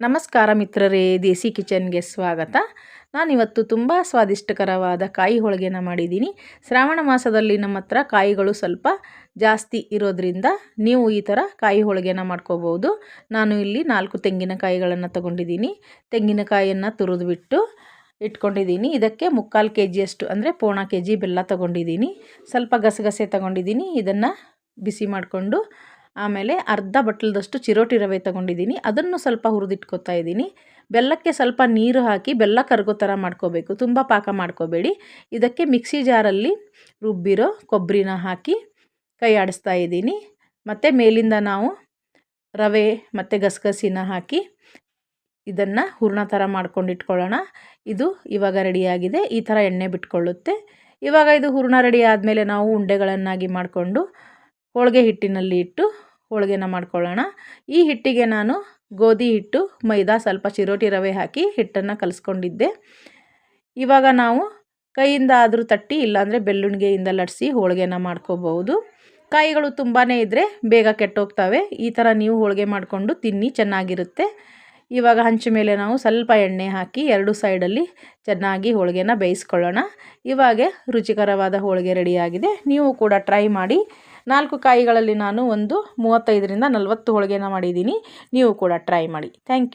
ನಮಸ್ಕಾರ ಮಿತ್ರರೇ, ದೇಸಿ ಕಿಚನ್ಗೆ ಸ್ವಾಗತ. ನಾನಿವತ್ತು ತುಂಬ ಸ್ವಾದಿಷ್ಟಕರವಾದ ಕಾಯಿ ಹೋಳಿಗೆನ ಮಾಡಿದ್ದೀನಿ. ಶ್ರಾವಣ ಮಾಸದಲ್ಲಿ ನಮ್ಮ ಹತ್ರ ಕಾಯಿಗಳು ಸ್ವಲ್ಪ ಜಾಸ್ತಿ ಇರೋದ್ರಿಂದ ನೀವು ಈ ಥರ ಕಾಯಿ ಹೋಳಿಗೆನ ಮಾಡ್ಕೋಬೋದು. ನಾನು ಇಲ್ಲಿ 4 ತೆಂಗಿನಕಾಯಿಗಳನ್ನು ತಗೊಂಡಿದ್ದೀನಿ. ತೆಂಗಿನಕಾಯಿಯನ್ನು ತುರಿದುಬಿಟ್ಟು ಇಟ್ಕೊಂಡಿದ್ದೀನಿ. ಇದಕ್ಕೆ 3/4 kg ಅಂದರೆ 1/4 kg ಬೆಲ್ಲ ತಗೊಂಡಿದ್ದೀನಿ. ಸ್ವಲ್ಪ ಗಸಗಸೆ ತಗೊಂಡಿದ್ದೀನಿ. ಇದನ್ನು ಬಿಸಿ ಮಾಡಿಕೊಂಡು ಆಮೇಲೆ ಅರ್ಧ ಬಟ್ಲದಷ್ಟು ಚಿರೋಟಿ ರವೆ ತಗೊಂಡಿದ್ದೀನಿ. ಅದನ್ನು ಸ್ವಲ್ಪ ಹುರಿದಿಟ್ಕೊತಾ ಇದ್ದೀನಿ. ಬೆಲ್ಲಕ್ಕೆ ಸ್ವಲ್ಪ ನೀರು ಹಾಕಿ ಬೆಲ್ಲ ಕರಗೋ ಥರ ಮಾಡ್ಕೋಬೇಕು, ತುಂಬ ಪಾಕ ಮಾಡ್ಕೋಬೇಡಿ. ಇದಕ್ಕೆ ಮಿಕ್ಸಿ ಜಾರಲ್ಲಿ ರುಬ್ಬಿರೋ ಕೊಬ್ಬರಿನ ಹಾಕಿ ಕೈ ಆಡಿಸ್ತಾ ಇದ್ದೀನಿ. ಮತ್ತು ಮೇಲಿಂದ ನಾವು ರವೆ ಮತ್ತು ಗಸಗಸಿನ ಹಾಕಿ ಇದನ್ನು ಹೂರಣ ಥರ ಮಾಡ್ಕೊಂಡು ಇಟ್ಕೊಳ್ಳೋಣ. ಇದು ಇವಾಗ ರೆಡಿಯಾಗಿದೆ. ಈ ಥರ ಎಣ್ಣೆ ಬಿಟ್ಕೊಳ್ಳುತ್ತೆ. ಇವಾಗ ಇದು ಹೂರಣ ರೆಡಿ ಆದಮೇಲೆ ನಾವು ಉಂಡೆಗಳನ್ನಾಗಿ ಮಾಡಿಕೊಂಡು ಹೋಳಿಗೆ ಹಿಟ್ಟಿನಲ್ಲಿ ಇಟ್ಟು ಹೋಳಿಗೆನ ಮಾಡ್ಕೊಳ್ಳೋಣ. ಈ ಹಿಟ್ಟಿಗೆ ನಾನು ಗೋಧಿ ಹಿಟ್ಟು, ಮೈದಾ, ಸ್ವಲ್ಪ ಚಿರೋಟಿ ರವೆ ಹಾಕಿ ಹಿಟ್ಟನ್ನು ಕಲಿಸ್ಕೊಂಡಿದ್ದೆ. ಇವಾಗ ನಾವು ಕೈಯಿಂದ ಆದರೂ ತಟ್ಟಿ ಇಲ್ಲಾಂದರೆ ಬೆಳ್ಳುಣಿಗೆಯಿಂದ ಲಟ್ಟಿಸಿ ಹೋಳಿಗೆನ ಮಾಡ್ಕೋಬಹುದು. ಕಾಯಿಗಳು ತುಂಬಾ ಇದ್ದರೆ ಬೇಗ ಕೆಟ್ಟೋಗ್ತವೆ. ಈ ಥರ ನೀವು ಹೋಳಿಗೆ ಮಾಡಿಕೊಂಡು ತಿನ್ನಿ, ಚೆನ್ನಾಗಿರುತ್ತೆ. ಇವಾಗ ಹಂಚು ಮೇಲೆ ನಾವು ಸ್ವಲ್ಪ ಎಣ್ಣೆ ಹಾಕಿ 2 ಸೈಡಲ್ಲಿ ಚೆನ್ನಾಗಿ ಹೋಳಿಗೆನ ಬೇಯಿಸ್ಕೊಳ್ಳೋಣ. ಇವಾಗ ರುಚಿಕರವಾದ ಹೋಳಿಗೆ ರೆಡಿಯಾಗಿದೆ. ನೀವು ಕೂಡ ಟ್ರೈ ಮಾಡಿ. 4 ಕಾಯಿಗಳಲ್ಲಿ ನಾನು ಒಂದು 35ರಿಂದ 40 ಹೋಳಿಗೆನ ಮಾಡಿದ್ದೀನಿ. ನೀವು ಕೂಡ ಟ್ರೈ ಮಾಡಿ. Thank you.